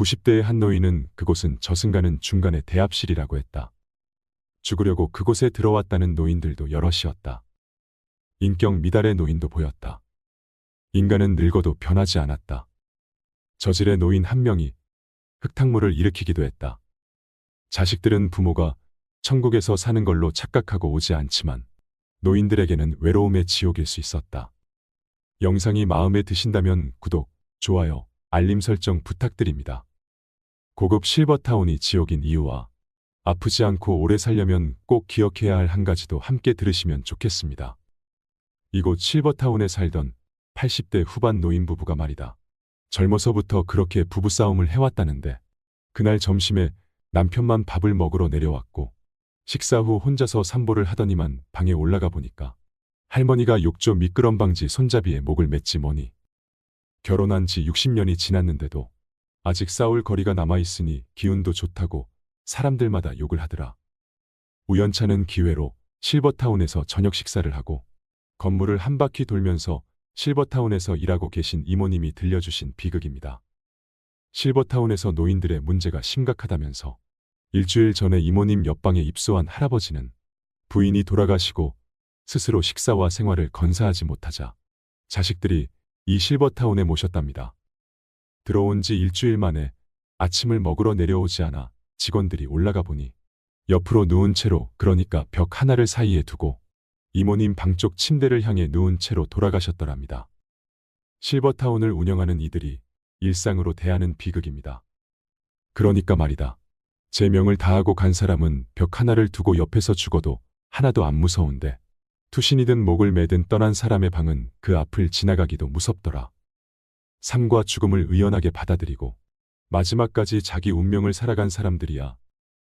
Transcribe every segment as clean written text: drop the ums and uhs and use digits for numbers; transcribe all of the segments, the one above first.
90대의 한 노인은 그곳은 저승가는 중간의 대합실이라고 했다. 죽으려고 그곳에 들어왔다는 노인들도 여럿이었다. 인격 미달의 노인도 보였다. 인간은 늙어도 변하지 않았다. 저질의 노인 한 명이 흙탕물을 일으키기도 했다. 자식들은 부모가 천국에서 사는 걸로 착각하고 오지 않지만 노인들에게는 외로움의 지옥일 수 있었다. 영상이 마음에 드신다면 구독, 좋아요, 알림 설정 부탁드립니다. 고급 실버타운이 지옥인 이유와 아프지 않고 오래 살려면 꼭 기억해야 할 한 가지도 함께 들으시면 좋겠습니다. 이곳 실버타운에 살던 80대 후반 노인 부부가 말이다. 젊어서부터 그렇게 부부싸움을 해왔다는데 그날 점심에 남편만 밥을 먹으러 내려왔고 식사 후 혼자서 산보를 하더니만 방에 올라가 보니까 할머니가 욕조 미끄럼방지 손잡이에 목을 맸지 뭐니. 결혼한 지 60년이 지났는데도 아직 싸울 거리가 남아있으니 기운도 좋다고 사람들마다 욕을 하더라. 우연찮은 기회로 실버타운에서 저녁 식사를 하고 건물을 한 바퀴 돌면서 실버타운에서 일하고 계신 이모님이 들려주신 비극입니다. 실버타운에서 노인들의 문제가 심각하다면서 일주일 전에 이모님 옆방에 입소한 할아버지는 부인이 돌아가시고 스스로 식사와 생활을 건사하지 못하자 자식들이 이 실버타운에 모셨답니다. 들어온 지 일주일 만에 아침을 먹으러 내려오지 않아 직원들이 올라가 보니 옆으로 누운 채로, 그러니까 벽 하나를 사이에 두고 이모님 방 쪽 침대를 향해 누운 채로 돌아가셨더랍니다. 실버타운을 운영하는 이들이 일상으로 대하는 비극입니다. 그러니까 말이다. 제 명을 다하고 간 사람은 벽 하나를 두고 옆에서 죽어도 하나도 안 무서운데 투신이든 목을 매든 떠난 사람의 방은 그 앞을 지나가기도 무섭더라. 삶과 죽음을 의연하게 받아들이고 마지막까지 자기 운명을 살아간 사람들이야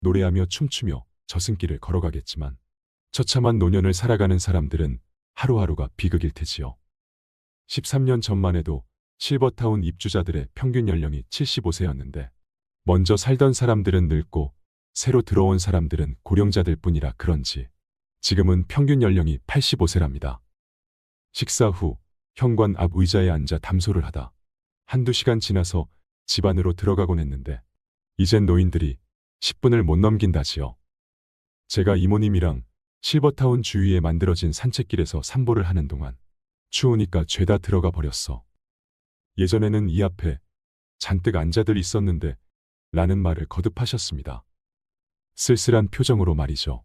노래하며 춤추며 저승길을 걸어가겠지만 처참한 노년을 살아가는 사람들은 하루하루가 비극일 테지요. 13년 전만 해도 실버타운 입주자들의 평균 연령이 75세였는데 먼저 살던 사람들은 늙고 새로 들어온 사람들은 고령자들 뿐이라 그런지 지금은 평균 연령이 85세랍니다. 식사 후 현관 앞 의자에 앉아 담소를 하다 한두 시간 지나서 집 안으로 들어가곤 했는데 이젠 노인들이 10분을 못 넘긴다지요. 제가 이모님이랑 실버타운 주위에 만들어진 산책길에서 산보를 하는 동안 추우니까 죄다 들어가 버렸어. 예전에는 이 앞에 잔뜩 앉아들 있었는데 라는 말을 거듭하셨습니다. 쓸쓸한 표정으로 말이죠.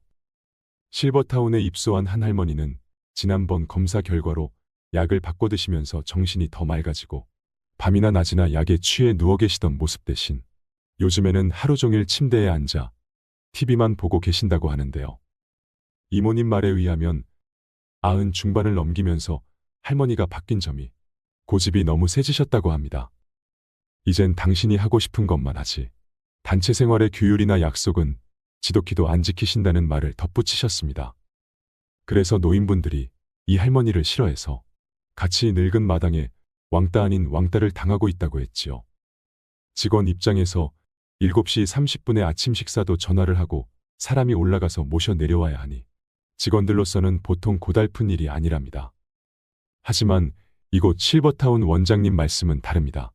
실버타운에 입소한 한 할머니는 지난번 검사 결과로 약을 바꿔 드시면서 정신이 더 맑아지고 밤이나 낮이나 약에 취해 누워 계시던 모습 대신 요즘에는 하루 종일 침대에 앉아 TV만 보고 계신다고 하는데요. 이모님 말에 의하면 90 중반을 넘기면서 할머니가 바뀐 점이 고집이 너무 세지셨다고 합니다. 이젠 당신이 하고 싶은 것만 하지. 단체 생활의 규율이나 약속은 지독히도 안 지키신다는 말을 덧붙이셨습니다. 그래서 노인분들이 이 할머니를 싫어해서 같이 늙은 마당에 왕따 아닌 왕따를 당하고 있다고 했지요. 직원 입장에서 7시 30분에 아침 식사도 전화를 하고 사람이 올라가서 모셔 내려와야 하니 직원들로서는 보통 고달픈 일이 아니랍니다. 하지만 이곳 실버타운 원장님 말씀은 다릅니다.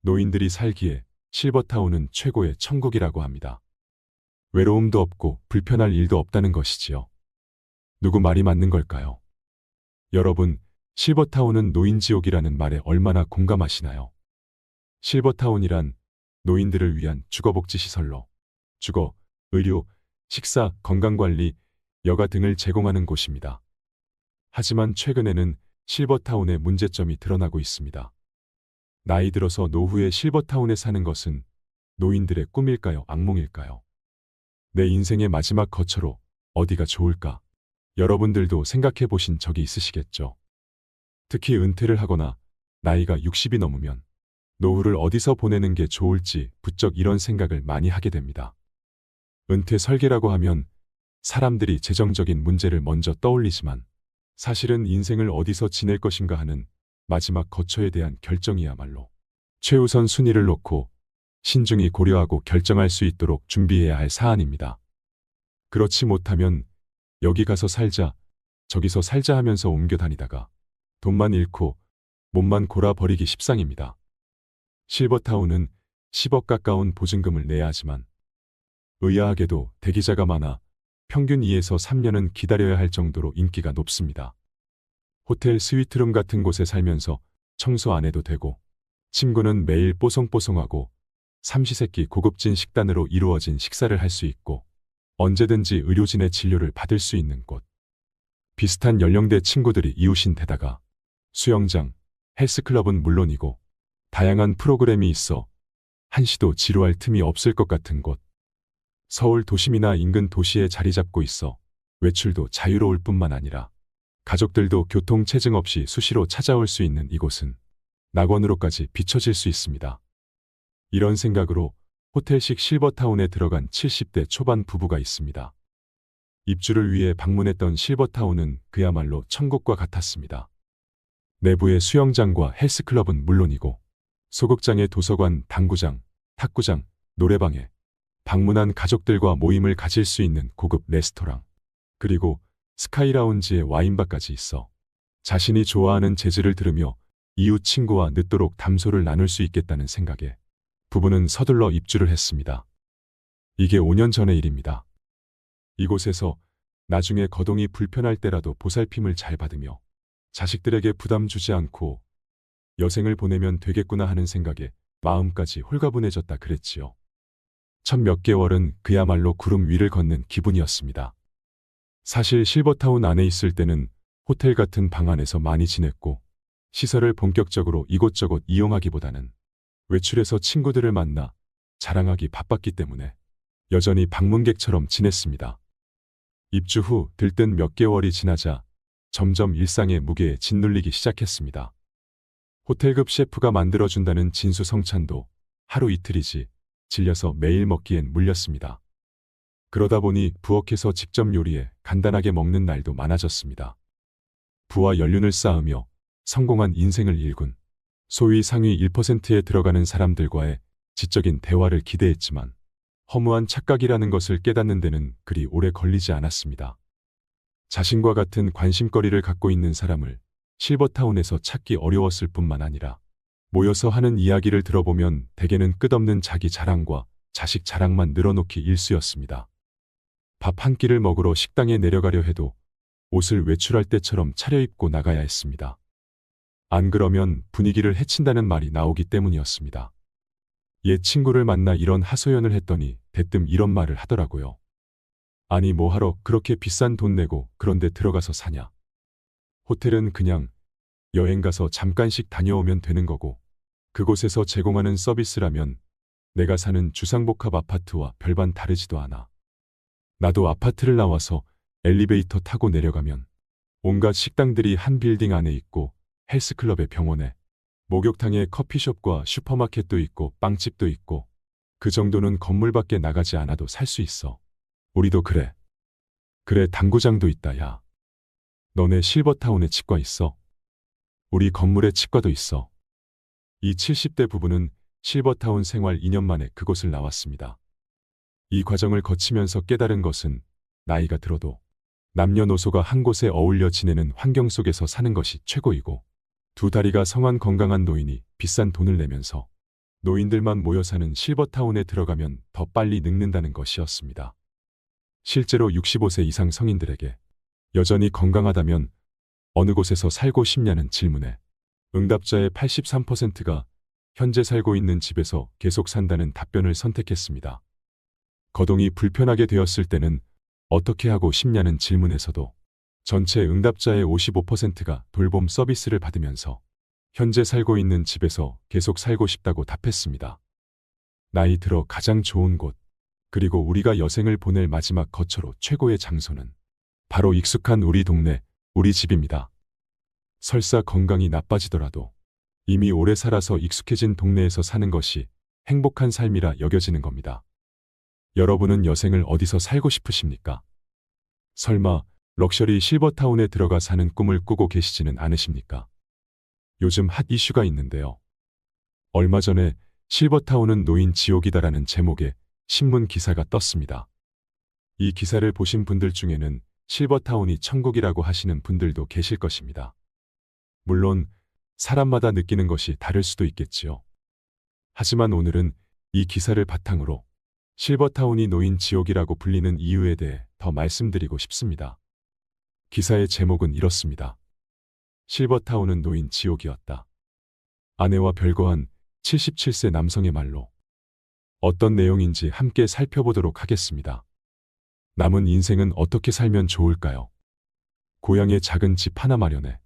노인들이 살기에 실버타운은 최고의 천국이라고 합니다. 외로움도 없고 불편할 일도 없다는 것이지요. 누구 말이 맞는 걸까요? 여러분, 실버타운은 노인지옥이라는 말에 얼마나 공감하시나요? 실버타운이란 노인들을 위한 주거복지시설로 주거, 의료, 식사, 건강관리, 여가 등을 제공하는 곳입니다. 하지만 최근에는 실버타운의 문제점이 드러나고 있습니다. 나이 들어서 노후에 실버타운에 사는 것은 노인들의 꿈일까요? 악몽일까요? 내 인생의 마지막 거처로 어디가 좋을까? 여러분들도 생각해 보신 적이 있으시겠죠? 특히 은퇴를 하거나 나이가 60이 넘으면 노후를 어디서 보내는 게 좋을지 부쩍 이런 생각을 많이 하게 됩니다. 은퇴 설계라고 하면 사람들이 재정적인 문제를 먼저 떠올리지만 사실은 인생을 어디서 지낼 것인가 하는 마지막 거처에 대한 결정이야말로 최우선 순위를 놓고 신중히 고려하고 결정할 수 있도록 준비해야 할 사안입니다. 그렇지 못하면 여기 가서 살자, 저기서 살자 하면서 옮겨 다니다가 돈만 잃고 몸만 골아버리기 십상입니다. 실버타운은 10억 가까운 보증금을 내야 하지만 의아하게도 대기자가 많아 평균 2에서 3년은 기다려야 할 정도로 인기가 높습니다. 호텔 스위트룸 같은 곳에 살면서 청소 안 해도 되고 침구는 매일 뽀송뽀송하고 삼시세끼 고급진 식단으로 이루어진 식사를 할 수 있고 언제든지 의료진의 진료를 받을 수 있는 곳. 비슷한 연령대 친구들이 이웃인 데다가 수영장, 헬스클럽은 물론이고 다양한 프로그램이 있어 한시도 지루할 틈이 없을 것 같은 곳. 서울 도심이나 인근 도시에 자리 잡고 있어 외출도 자유로울 뿐만 아니라 가족들도 교통체증 없이 수시로 찾아올 수 있는 이곳은 낙원으로까지 비춰질 수 있습니다. 이런 생각으로 호텔식 실버타운에 들어간 70대 초반 부부가 있습니다. 입주를 위해 방문했던 실버타운은 그야말로 천국과 같았습니다. 내부의 수영장과 헬스클럽은 물론이고 소극장의 도서관, 당구장, 탁구장, 노래방에 방문한 가족들과 모임을 가질 수 있는 고급 레스토랑, 그리고 스카이라운지에 와인바까지 있어 자신이 좋아하는 재즈를 들으며 이웃 친구와 늦도록 담소를 나눌 수 있겠다는 생각에 부부는 서둘러 입주를 했습니다. 이게 5년 전의 일입니다. 이곳에서 나중에 거동이 불편할 때라도 보살핌을 잘 받으며 자식들에게 부담 주지 않고 여생을 보내면 되겠구나 하는 생각에 마음까지 홀가분해졌다 그랬지요. 첫 몇 개월은 그야말로 구름 위를 걷는 기분이었습니다. 사실 실버타운 안에 있을 때는 호텔 같은 방 안에서 많이 지냈고 시설을 본격적으로 이곳저곳 이용하기보다는 외출해서 친구들을 만나 자랑하기 바빴기 때문에 여전히 방문객처럼 지냈습니다. 입주 후 들뜬 몇 개월이 지나자 점점 일상의 무게에 짓눌리기 시작했습니다. 호텔급 셰프가 만들어준다는 진수성찬도 하루 이틀이지 질려서 매일 먹기엔 물렸습니다. 그러다 보니 부엌에서 직접 요리해 간단하게 먹는 날도 많아졌습니다. 부와 연륜을 쌓으며 성공한 인생을 일군 소위 상위 1%에 들어가는 사람들과의 지적인 대화를 기대했지만 허무한 착각이라는 것을 깨닫는 데는 그리 오래 걸리지 않았습니다. 자신과 같은 관심거리를 갖고 있는 사람을 실버타운에서 찾기 어려웠을 뿐만 아니라 모여서 하는 이야기를 들어보면 대개는 끝없는 자기 자랑과 자식 자랑만 늘어놓기 일쑤였습니다. 밥 한 끼를 먹으러 식당에 내려가려 해도 옷을 외출할 때처럼 차려입고 나가야 했습니다. 안 그러면 분위기를 해친다는 말이 나오기 때문이었습니다. 옛 친구를 만나 이런 하소연을 했더니 대뜸 이런 말을 하더라고요. 아니 뭐하러 그렇게 비싼 돈 내고 그런데 들어가서 사냐. 호텔은 그냥 여행 가서 잠깐씩 다녀오면 되는 거고 그곳에서 제공하는 서비스라면 내가 사는 주상복합 아파트와 별반 다르지도 않아. 나도 아파트를 나와서 엘리베이터 타고 내려가면 온갖 식당들이 한 빌딩 안에 있고 헬스클럽에 병원에 목욕탕에 커피숍과 슈퍼마켓도 있고 빵집도 있고 그 정도는 건물 밖에 나가지 않아도 살 수 있어. 우리도 그래. 그래 당구장도 있다 야. 너네 실버타운에 치과 있어? 우리 건물에 치과도 있어. 이 70대 부부는 실버타운 생활 2년 만에 그곳을 나왔습니다. 이 과정을 거치면서 깨달은 것은 나이가 들어도 남녀노소가 한 곳에 어울려 지내는 환경 속에서 사는 것이 최고이고 두 다리가 성한 건강한 노인이 비싼 돈을 내면서 노인들만 모여 사는 실버타운에 들어가면 더 빨리 늙는다는 것이었습니다. 실제로 65세 이상 성인들에게 여전히 건강하다면 어느 곳에서 살고 싶냐는 질문에 응답자의 83%가 현재 살고 있는 집에서 계속 산다는 답변을 선택했습니다. 거동이 불편하게 되었을 때는 어떻게 하고 싶냐는 질문에서도 전체 응답자의 55%가 돌봄 서비스를 받으면서 현재 살고 있는 집에서 계속 살고 싶다고 답했습니다. 나이 들어 가장 좋은 곳, 그리고 우리가 여생을 보낼 마지막 거처로 최고의 장소는 바로 익숙한 우리 동네, 우리 집입니다. 설사 건강이 나빠지더라도 이미 오래 살아서 익숙해진 동네에서 사는 것이 행복한 삶이라 여겨지는 겁니다. 여러분은 여생을 어디서 살고 싶으십니까? 설마 럭셔리 실버타운에 들어가 사는 꿈을 꾸고 계시지는 않으십니까? 요즘 핫 이슈가 있는데요. 얼마 전에 실버타운은 노인 지옥이다라는 제목의 신문 기사가 떴습니다. 이 기사를 보신 분들 중에는 실버타운이 천국이라고 하시는 분들도 계실 것입니다. 물론 사람마다 느끼는 것이 다를 수도 있겠지요. 하지만 오늘은 이 기사를 바탕으로 실버타운이 노인 지옥이라고 불리는 이유에 대해 더 말씀드리고 싶습니다. 기사의 제목은 이렇습니다. 실버타운은 노인 지옥이었다. 아내와 별거한 77세 남성의 말로. 어떤 내용인지 함께 살펴보도록 하겠습니다. 남은 인생은 어떻게 살면 좋을까요? 고향에 작은 집 하나 마련해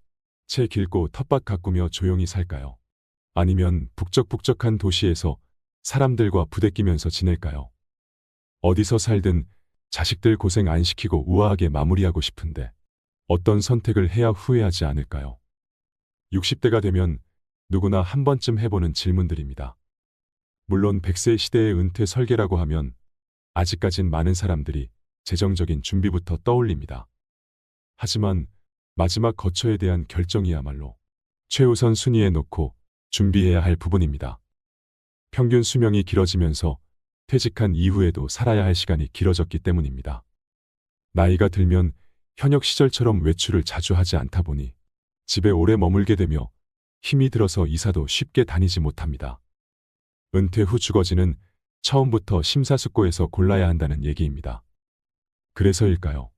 채 길고 텃밭 가꾸며 조용히 살까요? 아니면 북적북적한 도시에서 사람들과 부대끼면서 지낼까요? 어디서 살든 자식들 고생 안 시키고 우아하게 마무리하고 싶은데 어떤 선택을 해야 후회하지 않을까요? 60대가 되면 누구나 한 번쯤 해보는 질문들입니다. 물론 100세 시대의 은퇴 설계라고 하면 아직까진 많은 사람들이 재정적인 준비부터 떠올립니다. 하지만 마지막 거처에 대한 결정이야말로 최우선 순위에 놓고 준비해야 할 부분입니다. 평균 수명이 길어지면서 퇴직한 이후에도 살아야 할 시간이 길어졌기 때문입니다. 나이가 들면 현역 시절처럼 외출을 자주 하지 않다 보니 집에 오래 머물게 되며 힘이 들어서 이사도 쉽게 다니지 못합니다. 은퇴 후 주거지는 처음부터 심사숙고해서 골라야 한다는 얘기입니다. 그래서일까요?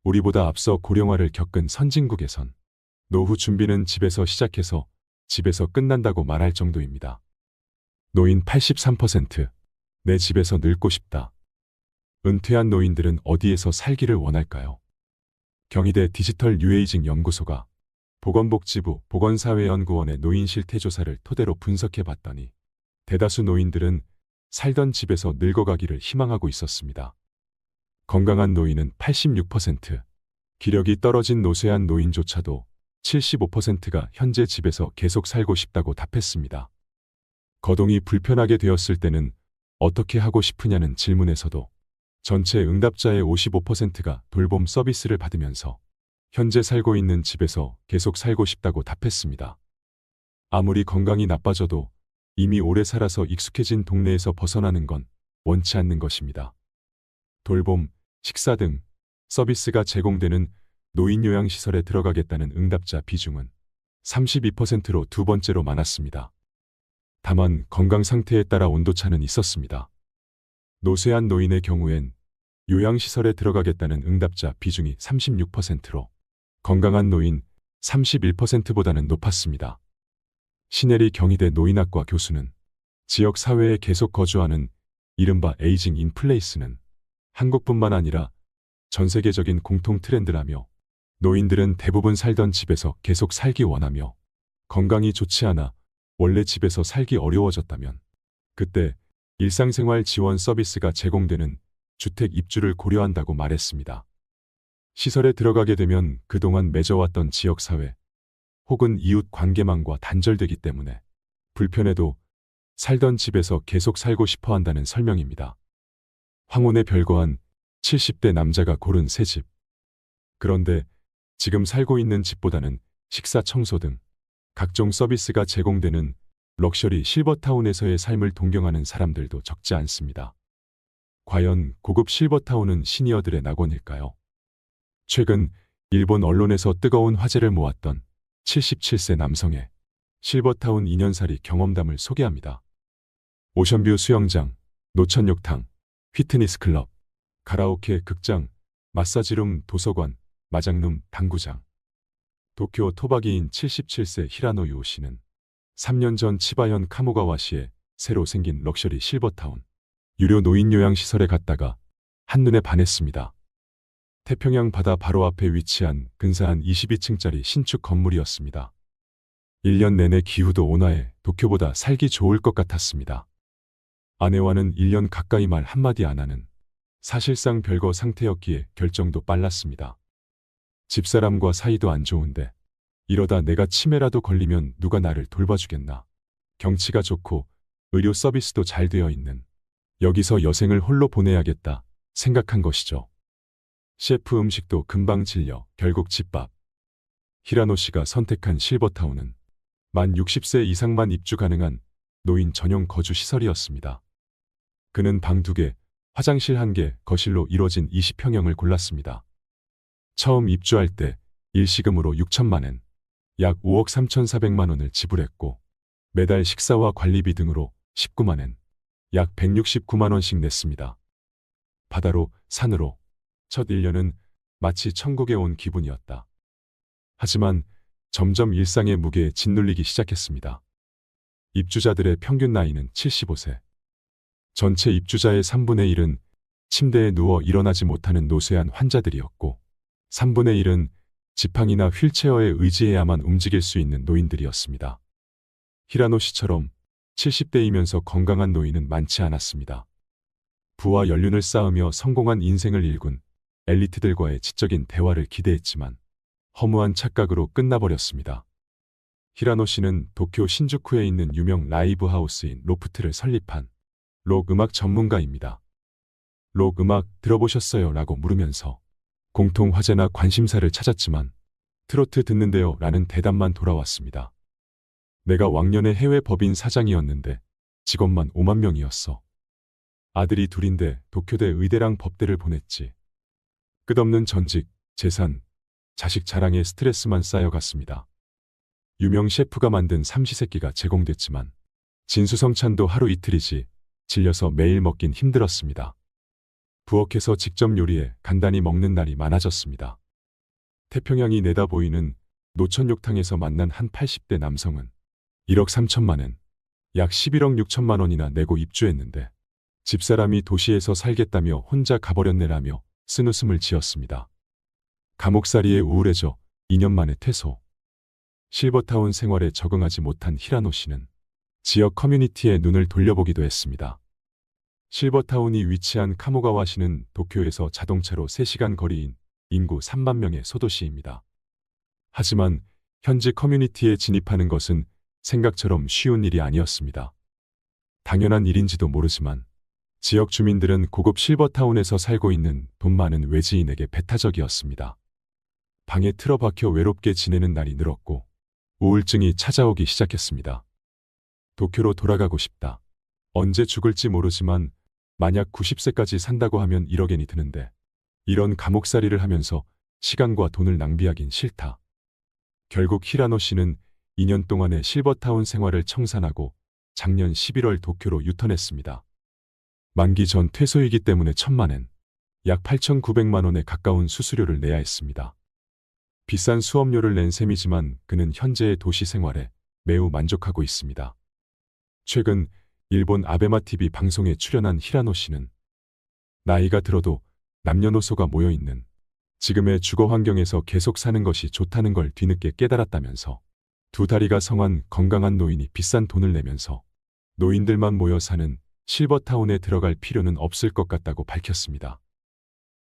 우리보다 앞서 고령화를 겪은 선진국에선 노후 준비는 집에서 시작해서 집에서 끝난다고 말할 정도입니다. 노인 83%. 내 집에서 늙고 싶다. 은퇴한 노인들은 어디에서 살기를 원할까요? 경희대 디지털 뉴에이징 연구소가 보건복지부 보건사회연구원의 노인 실태조사를 토대로 분석해 봤더니 대다수 노인들은 살던 집에서 늙어가기를 희망하고 있었습니다. 건강한 노인은 86%, 기력이 떨어진 노쇠한 노인조차도 75%가 현재 집에서 계속 살고 싶다고 답했습니다. 거동이 불편하게 되었을 때는 어떻게 하고 싶으냐는 질문에서도 전체 응답자의 55%가 돌봄 서비스를 받으면서 현재 살고 있는 집에서 계속 살고 싶다고 답했습니다. 아무리 건강이 나빠져도 이미 오래 살아서 익숙해진 동네에서 벗어나는 건 원치 않는 것입니다. 돌봄, 식사 등 서비스가 제공되는 노인요양시설에 들어가겠다는 응답자 비중은 32%로 두 번째로 많았습니다. 다만 건강 상태에 따라 온도차는 있었습니다. 노쇠한 노인의 경우엔 요양시설에 들어가겠다는 응답자 비중이 36%로 건강한 노인 31%보다는 높았습니다. 신혜리 경희대 노인학과 교수는 지역 사회에 계속 거주하는 이른바 에이징 인 플레이스는 한국뿐만 아니라 전 세계적인 공통 트렌드라며 노인들은 대부분 살던 집에서 계속 살기 원하며 건강이 좋지 않아 원래 집에서 살기 어려워졌다면 그때 일상생활 지원 서비스가 제공되는 주택 입주를 고려한다고 말했습니다. 시설에 들어가게 되면 그동안 맺어왔던 지역사회 혹은 이웃 관계망과 단절되기 때문에 불편해도 살던 집에서 계속 살고 싶어 한다는 설명입니다. 황혼에 별거한 70대 남자가 고른 새 집. 그런데 지금 살고 있는 집보다는 식사 청소 등 각종 서비스가 제공되는 럭셔리 실버타운에서의 삶을 동경하는 사람들도 적지 않습니다. 과연 고급 실버타운은 시니어들의 낙원일까요? 최근 일본 언론에서 뜨거운 화제를 모았던 77세 남성의 실버타운 2년살이 경험담을 소개합니다. 오션뷰 수영장, 노천욕탕, 피트니스 클럽, 가라오케 극장, 마사지룸, 도서관, 마장룸, 당구장. 도쿄 토박이인 77세 히라노 유오 씨는 3년 전 치바현 카모가와시에 새로 생긴 럭셔리 실버타운 유료 노인요양시설에 갔다가 한눈에 반했습니다. 태평양 바다 바로 앞에 위치한 근사한 22층짜리 신축 건물이었습니다. 1년 내내 기후도 온화해 도쿄보다 살기 좋을 것 같았습니다. 아내와는 1년 가까이 말 한마디 안 하는 사실상 별거 상태였기에 결정도 빨랐습니다. 집사람과 사이도 안 좋은데 이러다 내가 치매라도 걸리면 누가 나를 돌봐주겠나. 경치가 좋고 의료 서비스도 잘 되어 있는 여기서 여생을 홀로 보내야겠다 생각한 것이죠. 셰프 음식도 금방 질려 결국 집밥. 히라노 씨가 선택한 실버타운은 만 60세 이상만 입주 가능한 노인 전용 거주 시설이었습니다. 그는 방 2개, 화장실 1개, 거실로 이뤄진 20평형을 골랐습니다. 처음 입주할 때 일시금으로 6천만 엔, 약 5억 3,400만 원을 지불했고 매달 식사와 관리비 등으로 19만 엔, 약 169만 원씩 냈습니다. 바다로, 산으로. 첫 1년은 마치 천국에 온 기분이었다. 하지만 점점 일상의 무게에 짓눌리기 시작했습니다. 입주자들의 평균 나이는 75세. 전체 입주자의 3분의 1은 침대에 누워 일어나지 못하는 노쇠한 환자들이었고 3분의 1은 지팡이나 휠체어에 의지해야만 움직일 수 있는 노인들이었습니다. 히라노 씨처럼 70대이면서 건강한 노인은 많지 않았습니다. 부와 연륜을 쌓으며 성공한 인생을 일군 엘리트들과의 지적인 대화를 기대했지만 허무한 착각으로 끝나버렸습니다. 히라노 씨는 도쿄 신주쿠에 있는 유명 라이브 하우스인 로프트를 설립한 록 음악 전문가입니다. 록 음악 들어보셨어요? 라고 물으면서 공통 화제나 관심사를 찾았지만 트로트 듣는데요? 라는 대답만 돌아왔습니다. 내가 왕년에 해외 법인 사장이었는데 직원만 5만 명이었어. 아들이 둘인데 도쿄대 의대랑 법대를 보냈지. 끝없는 전직, 재산, 자식 자랑에 스트레스만 쌓여갔습니다. 유명 셰프가 만든 삼시세끼가 제공됐지만 진수성찬도 하루 이틀이지 질려서 매일 먹긴 힘들었습니다. 부엌에서 직접 요리해 간단히 먹는 날이 많아졌습니다. 태평양이 내다보이는 노천욕탕에서 만난 한 80대 남성은 1억 3천만 원, 약 11억 6천만 원이나 내고 입주했는데 집사람이 도시에서 살겠다며 혼자 가버렸네라며 쓴웃음을 지었습니다. 감옥살이에 우울해져 2년 만에 퇴소. 실버타운 생활에 적응하지 못한 히라노 씨는 지역 커뮤니티에 눈을 돌려보기도 했습니다. 실버타운이 위치한 카모가와시는 도쿄에서 자동차로 3시간 거리인 인구 3만 명의 소도시입니다. 하지만 현지 커뮤니티에 진입하는 것은 생각처럼 쉬운 일이 아니었습니다. 당연한 일인지도 모르지만 지역 주민들은 고급 실버타운에서 살고 있는 돈 많은 외지인에게 배타적이었습니다. 방에 틀어박혀 외롭게 지내는 날이 늘었고 우울증이 찾아오기 시작했습니다. 도쿄로 돌아가고 싶다. 언제 죽을지 모르지만 만약 90세까지 산다고 하면 1억 엔이 드는데 이런 감옥살이를 하면서 시간과 돈을 낭비하긴 싫다. 결국 히라노 씨는 2년 동안의 실버타운 생활을 청산하고 작년 11월 도쿄로 유턴했습니다. 만기 전 퇴소이기 때문에 1,000만 엔, 약 8,900만 원에 가까운 수수료를 내야 했습니다. 비싼 수업료를 낸 셈이지만 그는 현재의 도시 생활에 매우 만족하고 있습니다. 최근 일본 아베마TV 방송에 출연한 히라노 씨는 나이가 들어도 남녀노소가 모여있는 지금의 주거 환경에서 계속 사는 것이 좋다는 걸 뒤늦게 깨달았다면서 두 다리가 성한 건강한 노인이 비싼 돈을 내면서 노인들만 모여 사는 실버타운에 들어갈 필요는 없을 것 같다고 밝혔습니다.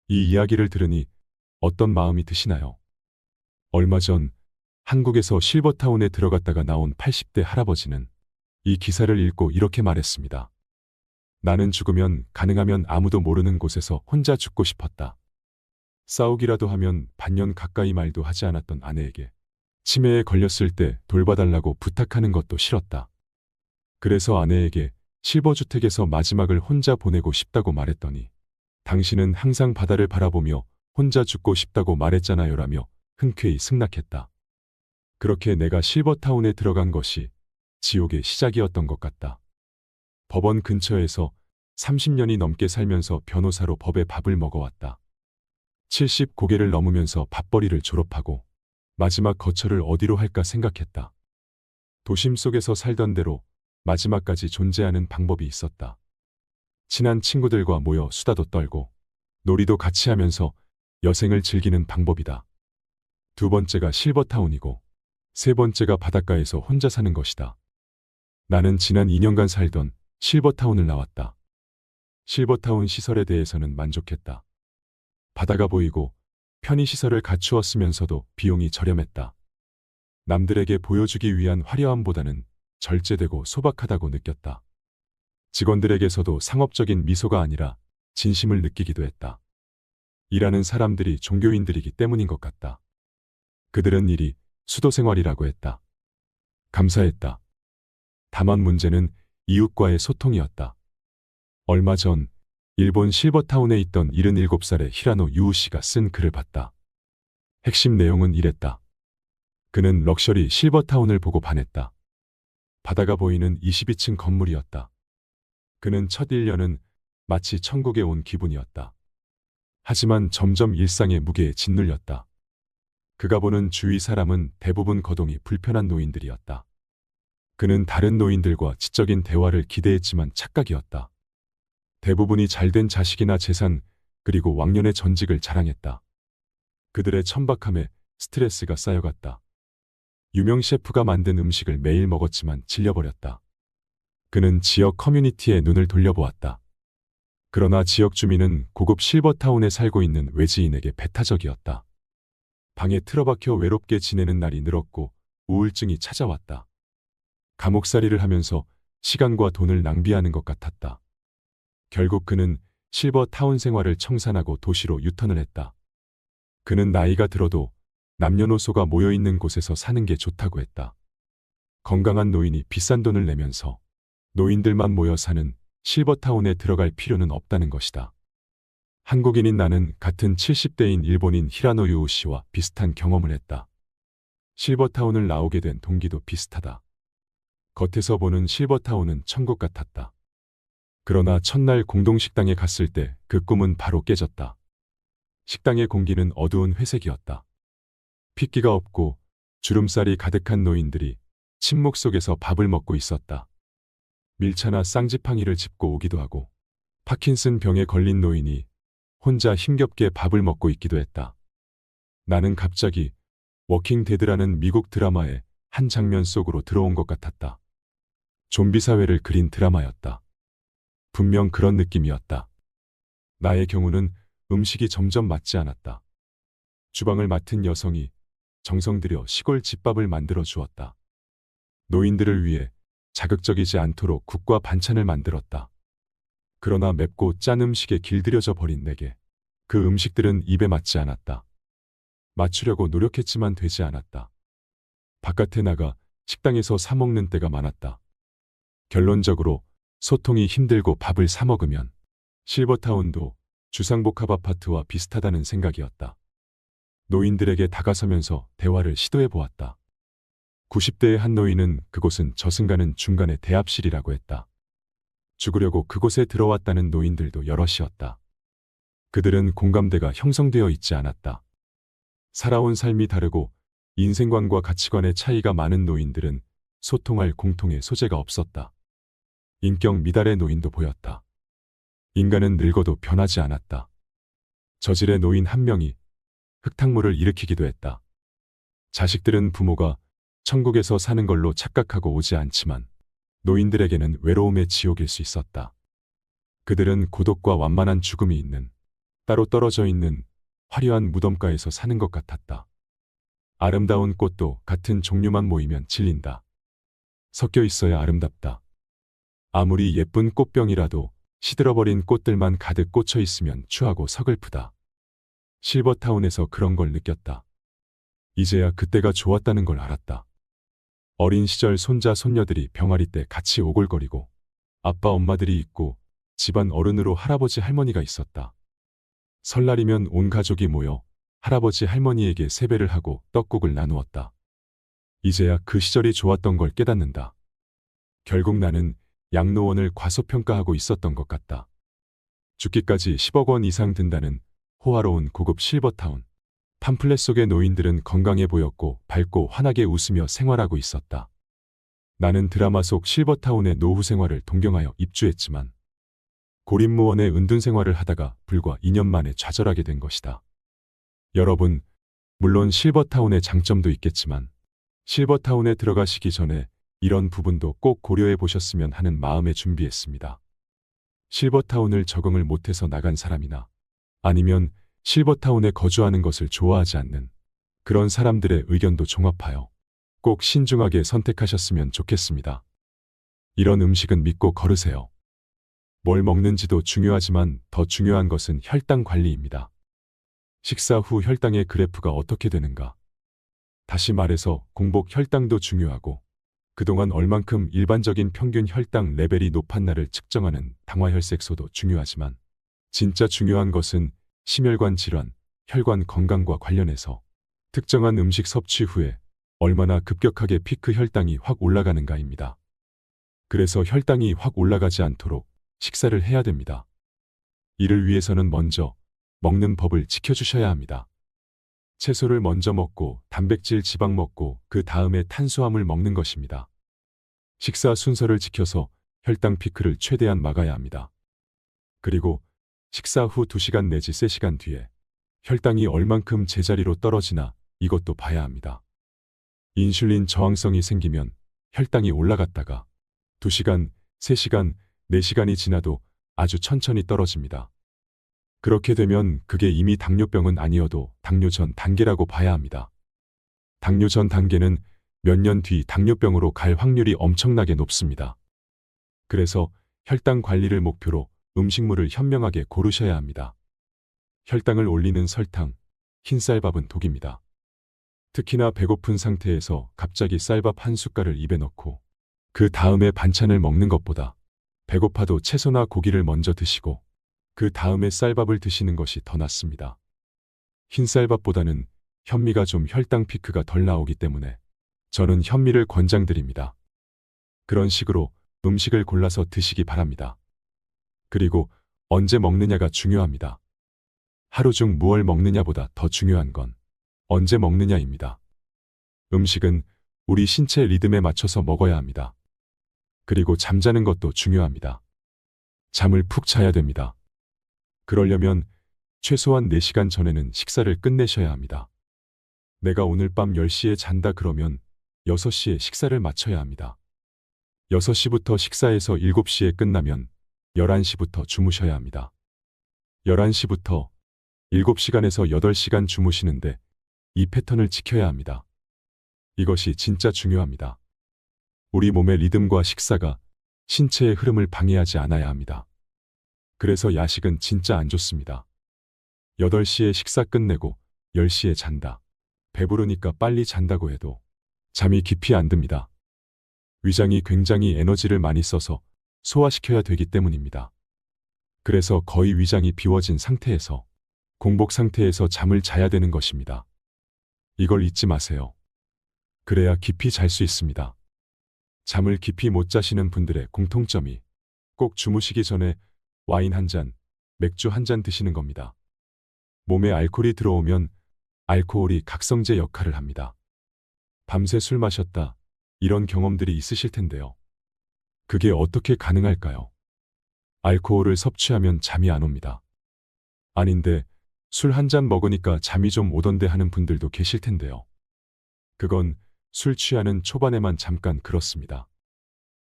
이 이야기를 들으니 어떤 마음이 드시나요? 얼마 전 한국에서 실버타운에 들어갔다가 나온 80대 할아버지는 이 기사를 읽고 이렇게 말했습니다. 나는 죽으면 가능하면 아무도 모르는 곳에서 혼자 죽고 싶었다. 싸우기라도 하면 반년 가까이 말도 하지 않았던 아내에게 치매에 걸렸을 때 돌봐달라고 부탁하는 것도 싫었다. 그래서 아내에게 실버주택에서 마지막을 혼자 보내고 싶다고 말했더니 당신은 항상 바다를 바라보며 혼자 죽고 싶다고 말했잖아요 라며 흔쾌히 승낙했다. 그렇게 내가 실버타운에 들어간 것이 지옥의 시작이었던 것 같다. 법원 근처에서 30년이 넘게 살면서 변호사로 법의 밥을 먹어왔다. 70 고개를 넘으면서 밥벌이를 졸업하고 마지막 거처를 어디로 할까 생각했다. 도심 속에서 살던 대로 마지막까지 존재하는 방법이 있었다. 친한 친구들과 모여 수다도 떨고 놀이도 같이 하면서 여생을 즐기는 방법이다. 두 번째가 실버타운이고 세 번째가 바닷가에서 혼자 사는 것이다. 나는 지난 2년간 살던 실버타운을 나왔다. 실버타운 시설에 대해서는 만족했다. 바다가 보이고 편의시설을 갖추었으면서도 비용이 저렴했다. 남들에게 보여주기 위한 화려함보다는 절제되고 소박하다고 느꼈다. 직원들에게서도 상업적인 미소가 아니라 진심을 느끼기도 했다. 일하는 사람들이 종교인들이기 때문인 것 같다. 그들은 일이 수도생활이라고 했다. 감사했다. 다만 문제는 이웃과의 소통이었다. 얼마 전 일본 실버타운에 있던 77살의 히라노 유우 씨가 쓴 글을 봤다. 핵심 내용은 이랬다. 그는 럭셔리 실버타운을 보고 반했다. 바다가 보이는 22층 건물이었다. 그는 첫 1년은 마치 천국에 온 기분이었다. 하지만 점점 일상의 무게에 짓눌렸다. 그가 보는 주위 사람은 대부분 거동이 불편한 노인들이었다. 그는 다른 노인들과 지적인 대화를 기대했지만 착각이었다. 대부분이 잘된 자식이나 재산, 그리고 왕년의 전직을 자랑했다. 그들의 천박함에 스트레스가 쌓여갔다. 유명 셰프가 만든 음식을 매일 먹었지만 질려버렸다. 그는 지역 커뮤니티에 눈을 돌려보았다. 그러나 지역 주민은 고급 실버타운에 살고 있는 외지인에게 배타적이었다. 방에 틀어박혀 외롭게 지내는 날이 늘었고 우울증이 찾아왔다. 감옥살이를 하면서 시간과 돈을 낭비하는 것 같았다. 결국 그는 실버타운 생활을 청산하고 도시로 유턴을 했다. 그는 나이가 들어도 남녀노소가 모여있는 곳에서 사는 게 좋다고 했다. 건강한 노인이 비싼 돈을 내면서 노인들만 모여 사는 실버타운에 들어갈 필요는 없다는 것이다. 한국인인 나는 같은 70대인 일본인 히라노 유우 씨와 비슷한 경험을 했다. 실버타운을 나오게 된 동기도 비슷하다. 겉에서 보는 실버타운은 천국 같았다. 그러나 첫날 공동식당에 갔을 때 그 꿈은 바로 깨졌다. 식당의 공기는 어두운 회색이었다. 핏기가 없고 주름살이 가득한 노인들이 침묵 속에서 밥을 먹고 있었다. 밀차나 쌍지팡이를 짚고 오기도 하고 파킨슨 병에 걸린 노인이 혼자 힘겹게 밥을 먹고 있기도 했다. 나는 갑자기 워킹 데드라는 미국 드라마의 한 장면 속으로 들어온 것 같았다. 좀비 사회를 그린 드라마였다. 분명 그런 느낌이었다. 나의 경우는 음식이 점점 맞지 않았다. 주방을 맡은 여성이 정성 들여 시골 집밥을 만들어 주었다. 노인들을 위해 자극적이지 않도록 국과 반찬을 만들었다. 그러나 맵고 짠 음식에 길들여져 버린 내게 그 음식들은 입에 맞지 않았다. 맞추려고 노력했지만 되지 않았다. 바깥에 나가 식당에서 사 먹는 때가 많았다. 결론적으로 소통이 힘들고 밥을 사 먹으면 실버타운도 주상복합 아파트와 비슷하다는 생각이었다. 노인들에게 다가서면서 대화를 시도해 보았다. 90대의 한 노인은 그곳은 저승가는 중간의 대합실이라고 했다. 죽으려고 그곳에 들어왔다는 노인들도 여럿이었다. 그들은 공감대가 형성되어 있지 않았다. 살아온 삶이 다르고 인생관과 가치관의 차이가 많은 노인들은 소통할 공통의 소재가 없었다. 인격 미달의 노인도 보였다. 인간은 늙어도 변하지 않았다. 저질의 노인 한 명이 흙탕물을 일으키기도 했다. 자식들은 부모가 천국에서 사는 걸로 착각하고 오지 않지만 노인들에게는 외로움의 지옥일 수 있었다. 그들은 고독과 완만한 죽음이 있는 따로 떨어져 있는 화려한 무덤가에서 사는 것 같았다. 아름다운 꽃도 같은 종류만 모이면 질린다. 섞여 있어야 아름답다. 아무리 예쁜 꽃병이라도 시들어버린 꽃들만 가득 꽂혀 있으면 추하고 서글프다. 실버타운에서 그런 걸 느꼈다. 이제야 그때가 좋았다는 걸 알았다. 어린 시절 손자 손녀들이 병아리 때 같이 오골거리고 아빠 엄마들이 있고 집안 어른으로 할아버지 할머니가 있었다. 설날이면 온 가족이 모여 할아버지 할머니에게 세배를 하고 떡국을 나누었다. 이제야 그 시절이 좋았던 걸 깨닫는다. 결국 나는 양로원을 과소평가하고 있었던 것 같다. 죽기까지 10억 원 이상 든다는 호화로운 고급 실버타운. 팜플렛 속의 노인들은 건강해 보였고 밝고 환하게 웃으며 생활하고 있었다. 나는 드라마 속 실버타운의 노후 생활을 동경하여 입주했지만 고립무원의 은둔 생활을 하다가 불과 2년 만에 좌절하게 된 것이다. 여러분, 물론 실버타운의 장점도 있겠지만 실버타운에 들어가시기 전에 이런 부분도 꼭 고려해 보셨으면 하는 마음에 준비했습니다. 실버타운을 적응을 못해서 나간 사람이나 아니면 실버타운에 거주하는 것을 좋아하지 않는 그런 사람들의 의견도 종합하여 꼭 신중하게 선택하셨으면 좋겠습니다. 이런 음식은 믿고 거르세요. 뭘 먹는지도 중요하지만 더 중요한 것은 혈당 관리입니다. 식사 후 혈당의 그래프가 어떻게 되는가? 다시 말해서 공복 혈당도 중요하고 그동안 얼만큼 일반적인 평균 혈당 레벨이 높았나를 측정하는 당화혈색소도 중요하지만 진짜 중요한 것은 심혈관 질환, 혈관 건강과 관련해서 특정한 음식 섭취 후에 얼마나 급격하게 피크 혈당이 확 올라가는가입니다. 그래서 혈당이 확 올라가지 않도록 식사를 해야 됩니다. 이를 위해서는 먼저 먹는 법을 지켜주셔야 합니다. 채소를 먼저 먹고 단백질, 지방 먹고 그 다음에 탄수화물 먹는 것입니다. 식사 순서를 지켜서 혈당 피크를 최대한 막아야 합니다. 그리고 식사 후 2시간 내지 3시간 뒤에 혈당이 얼만큼 제자리로 떨어지나 이것도 봐야 합니다. 인슐린 저항성이 생기면 혈당이 올라갔다가 2시간, 3시간, 4시간이 지나도 아주 천천히 떨어집니다. 그렇게 되면 그게 이미 당뇨병은 아니어도 당뇨 전 단계라고 봐야 합니다. 당뇨 전 단계는 몇 년 뒤 당뇨병으로 갈 확률이 엄청나게 높습니다. 그래서 혈당 관리를 목표로 음식물을 현명하게 고르셔야 합니다. 혈당을 올리는 설탕, 흰쌀밥은 독입니다. 특히나 배고픈 상태에서 갑자기 쌀밥 한 숟갈을 입에 넣고 그 다음에 반찬을 먹는 것보다 배고파도 채소나 고기를 먼저 드시고 그 다음에 쌀밥을 드시는 것이 더 낫습니다. 흰쌀밥보다는 현미가 좀 혈당 피크가 덜 나오기 때문에 저는 현미를 권장드립니다. 그런 식으로 음식을 골라서 드시기 바랍니다. 그리고 언제 먹느냐가 중요합니다. 하루 중 무얼 먹느냐보다 더 중요한 건 언제 먹느냐입니다. 음식은 우리 신체 리듬에 맞춰서 먹어야 합니다. 그리고 잠자는 것도 중요합니다. 잠을 푹 자야 됩니다. 그러려면 최소한 4시간 전에는 식사를 끝내셔야 합니다. 내가 오늘 밤 10시에 잔다 그러면 6시에 식사를 마쳐야 합니다. 6시부터 식사해서 7시에 끝나면 11시부터 주무셔야 합니다. 11시부터 7시간에서 8시간 주무시는데 이 패턴을 지켜야 합니다. 이것이 진짜 중요합니다. 우리 몸의 리듬과 식사가 신체의 흐름을 방해하지 않아야 합니다. 그래서 야식은 진짜 안 좋습니다. 8시에 식사 끝내고 10시에 잔다. 배부르니까 빨리 잔다고 해도 잠이 깊이 안 듭니다. 위장이 굉장히 에너지를 많이 써서 소화시켜야 되기 때문입니다. 그래서 거의 위장이 비워진 상태에서 공복 상태에서 잠을 자야 되는 것입니다. 이걸 잊지 마세요. 그래야 깊이 잘 수 있습니다. 잠을 깊이 못 자시는 분들의 공통점이 꼭 주무시기 전에 와인 한 잔, 맥주 한 잔 드시는 겁니다. 몸에 알코올이 들어오면 알코올이 각성제 역할을 합니다. 밤새 술 마셨다, 이런 경험들이 있으실 텐데요. 그게 어떻게 가능할까요? 알코올을 섭취하면 잠이 안 옵니다. 아닌데 술 한 잔 먹으니까 잠이 좀 오던데 하는 분들도 계실 텐데요. 그건 술 취하는 초반에만 잠깐 그렇습니다.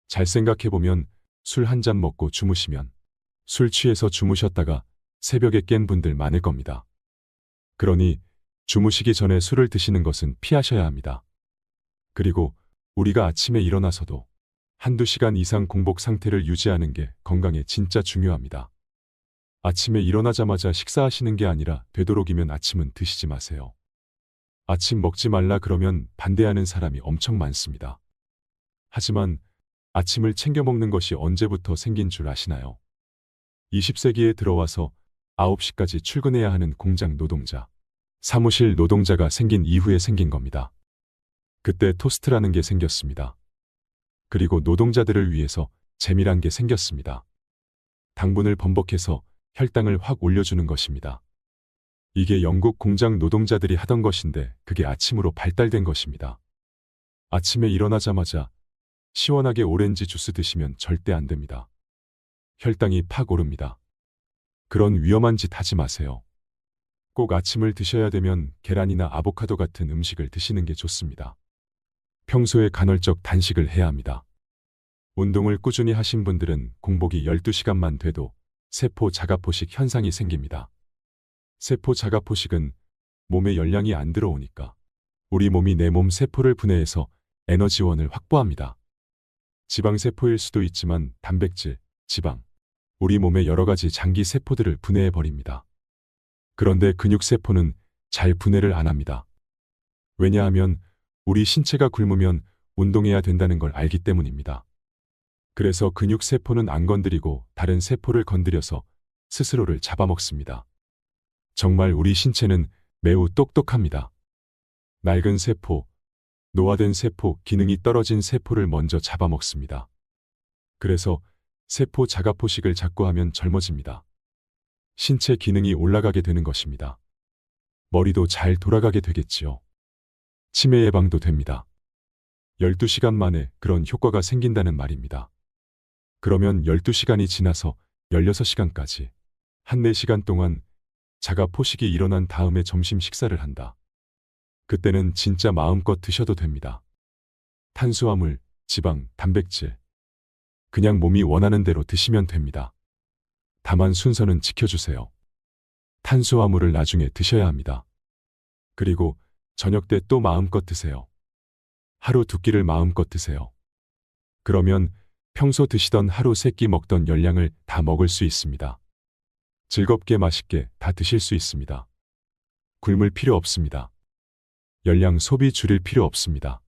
잘 생각해보면 술 한 잔 먹고 주무시면 술 취해서 주무셨다가 새벽에 깬 분들 많을 겁니다. 그러니 주무시기 전에 술을 드시는 것은 피하셔야 합니다. 그리고 우리가 아침에 일어나서도 한두 시간 이상 공복 상태를 유지하는 게 건강에 진짜 중요합니다. 아침에 일어나자마자 식사하시는 게 아니라 되도록이면 아침은 드시지 마세요. 아침 먹지 말라 그러면 반대하는 사람이 엄청 많습니다. 하지만 아침을 챙겨 먹는 것이 언제부터 생긴 줄 아시나요? 20세기에 들어와서 9시까지 출근해야 하는 공장 노동자, 사무실 노동자가 생긴 이후에 생긴 겁니다. 그때 토스트라는 게 생겼습니다. 그리고 노동자들을 위해서 재미란 게 생겼습니다. 당분을 번복해서 혈당을 확 올려주는 것입니다. 이게 영국 공장 노동자들이 하던 것인데 그게 아침으로 발달된 것입니다. 아침에 일어나자마자 시원하게 오렌지 주스 드시면 절대 안 됩니다. 혈당이 팍 오릅니다. 그런 위험한 짓 하지 마세요. 꼭 아침을 드셔야 되면 계란이나 아보카도 같은 음식을 드시는 게 좋습니다. 평소에 간헐적 단식을 해야 합니다. 운동을 꾸준히 하신 분들은 공복이 12시간만 돼도 세포 자가포식 현상이 생깁니다. 세포 자가포식은 몸에 열량이 안 들어오니까 우리 몸이 내 몸 세포를 분해해서 에너지원을 확보합니다. 지방세포일 수도 있지만 단백질, 지방, 우리 몸의 여러 가지 장기 세포들을 분해해버립니다. 그런데 근육세포는 잘 분해를 안 합니다. 왜냐하면 우리 신체가 굶으면 운동해야 된다는 걸 알기 때문입니다. 그래서 근육세포는 안 건드리고 다른 세포를 건드려서 스스로를 잡아먹습니다. 정말 우리 신체는 매우 똑똑합니다. 낡은 세포, 노화된 세포, 기능이 떨어진 세포를 먼저 잡아먹습니다. 그래서 세포 자가 포식을 자꾸 하면 젊어집니다. 신체 기능이 올라가게 되는 것입니다. 머리도 잘 돌아가게 되겠지요. 치매 예방도 됩니다. 12시간 만에 그런 효과가 생긴다는 말입니다. 그러면 12시간이 지나서 16시간까지 한 4시간 동안 자가 포식이 일어난 다음에 점심 식사를 한다. 그때는 진짜 마음껏 드셔도 됩니다. 탄수화물, 지방, 단백질. 그냥 몸이 원하는 대로 드시면 됩니다. 다만 순서는 지켜주세요. 탄수화물을 나중에 드셔야 합니다. 그리고 저녁 때 또 마음껏 드세요. 하루 2끼를 마음껏 드세요. 그러면 평소 드시던 하루 3끼 먹던 열량을 다 먹을 수 있습니다. 즐겁게 맛있게 다 드실 수 있습니다. 굶을 필요 없습니다. 열량 소비 줄일 필요 없습니다.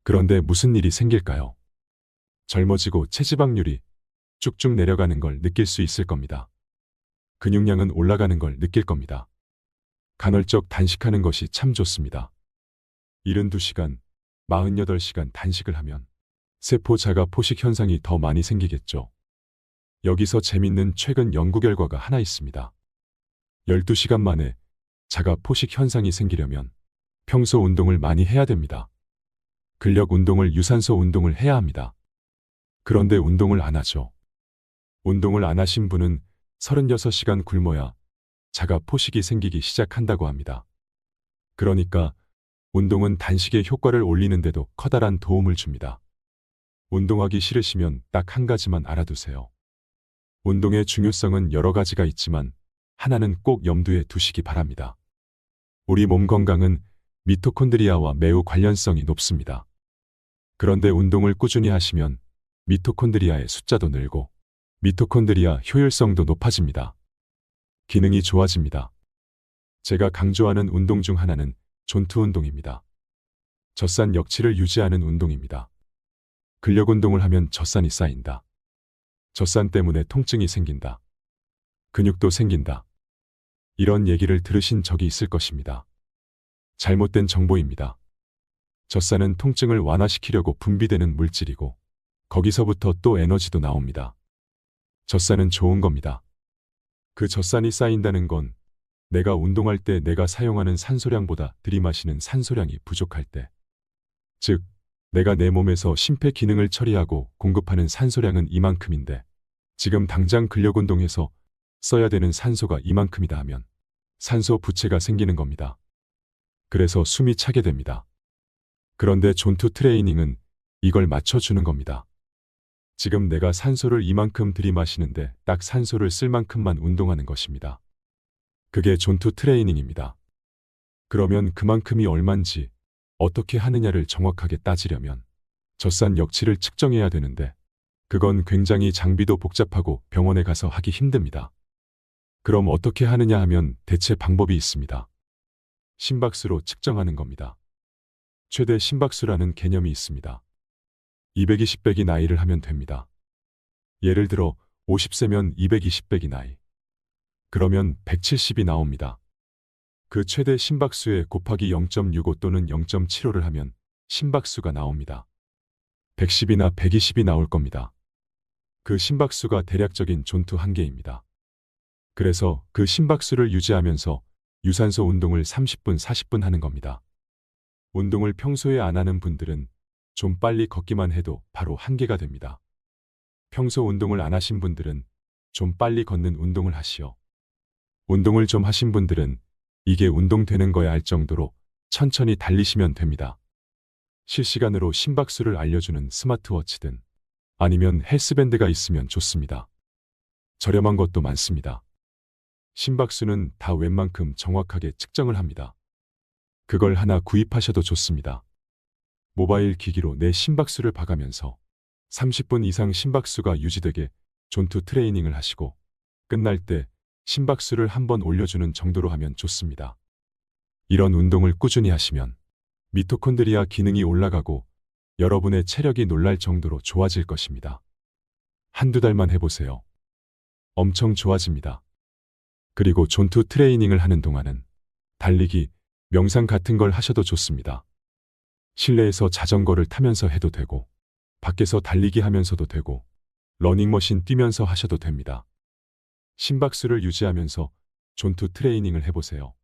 그런데 무슨 일이 생길까요? 젊어지고 체지방률이 쭉쭉 내려가는 걸 느낄 수 있을 겁니다. 근육량은 올라가는 걸 느낄 겁니다. 간헐적 단식하는 것이 참 좋습니다. 72시간, 48시간 단식을 하면 세포 자가 포식 현상이 더 많이 생기겠죠. 여기서 재밌는 최근 연구 결과가 하나 있습니다. 12시간 만에 자가 포식 현상이 생기려면 평소 운동을 많이 해야 됩니다. 근력 운동을 유산소 운동을 해야 합니다. 그런데 운동을 안 하죠. 운동을 안 하신 분은 36시간 굶어야 자가 포식이 생기기 시작한다고 합니다. 그러니까 운동은 단식의 효과를 올리는데도 커다란 도움을 줍니다. 운동하기 싫으시면 딱 한 가지만 알아두세요. 운동의 중요성은 여러 가지가 있지만 하나는 꼭 염두에 두시기 바랍니다. 우리 몸 건강은 미토콘드리아와 매우 관련성이 높습니다. 그런데 운동을 꾸준히 하시면 미토콘드리아의 숫자도 늘고 미토콘드리아 효율성도 높아집니다. 기능이 좋아집니다. 제가 강조하는 운동 중 하나는 존투 운동입니다. 젖산 역치를 유지하는 운동입니다. 근력 운동을 하면 젖산이 쌓인다. 젖산 때문에 통증이 생긴다. 근육도 생긴다. 이런 얘기를 들으신 적이 있을 것입니다. 잘못된 정보입니다. 젖산은 통증을 완화시키려고 분비되는 물질이고 거기서부터 또 에너지도 나옵니다. 젖산은 좋은 겁니다. 그 젖산이 쌓인다는 건 내가 운동할 때 내가 사용하는 산소량보다 들이마시는 산소량이 부족할 때, 즉 내가 내 몸에서 심폐 기능을 처리하고 공급하는 산소량은 이만큼인데 지금 당장 근력 운동해서 써야 되는 산소가 이만큼이다 하면 산소 부채가 생기는 겁니다. 그래서 숨이 차게 됩니다. 그런데 존투 트레이닝은 이걸 맞춰주는 겁니다. 지금 내가 산소를 이만큼 들이마시는데 딱 산소를 쓸 만큼만 운동하는 것입니다. 그게 존투 트레이닝입니다. 그러면 그만큼이 얼만지 어떻게 하느냐를 정확하게 따지려면 젖산 역치를 측정해야 되는데 그건 굉장히 장비도 복잡하고 병원에 가서 하기 힘듭니다. 그럼 어떻게 하느냐 하면 대체 방법이 있습니다. 심박수로 측정하는 겁니다. 최대 심박수라는 개념이 있습니다. 220배기 나이를 하면 됩니다. 예를 들어 50세면 220배기 나이. 그러면 170이 나옵니다. 그 최대 심박수에 곱하기 0.65 또는 0.75를 하면 심박수가 나옵니다. 110이나 120이 나올 겁니다. 그 심박수가 대략적인 존투 한계입니다. 그래서 그 심박수를 유지하면서 유산소 운동을 30분, 40분 하는 겁니다. 운동을 평소에 안 하는 분들은 좀 빨리 걷기만 해도 바로 한계가 됩니다. 평소 운동을 안 하신 분들은 좀 빨리 걷는 운동을 하시오. 운동을 좀 하신 분들은 이게 운동되는 거야 할 정도로 천천히 달리시면 됩니다. 실시간으로 심박수를 알려주는 스마트워치든 아니면 헬스밴드가 있으면 좋습니다. 저렴한 것도 많습니다. 심박수는 다 웬만큼 정확하게 측정을 합니다. 그걸 하나 구입하셔도 좋습니다. 모바일 기기로 내 심박수를 봐가면서 30분 이상 심박수가 유지되게 존투 트레이닝을 하시고 끝날 때 심박수를 한번 올려주는 정도로 하면 좋습니다. 이런 운동을 꾸준히 하시면 미토콘드리아 기능이 올라가고 여러분의 체력이 놀랄 정도로 좋아질 것입니다. 한두 달만 해보세요. 엄청 좋아집니다. 그리고 존투 트레이닝을 하는 동안은 달리기, 명상 같은 걸 하셔도 좋습니다. 실내에서 자전거를 타면서 해도 되고 밖에서 달리기 하면서도 되고 러닝머신 뛰면서 하셔도 됩니다. 심박수를 유지하면서 존투 트레이닝을 해보세요.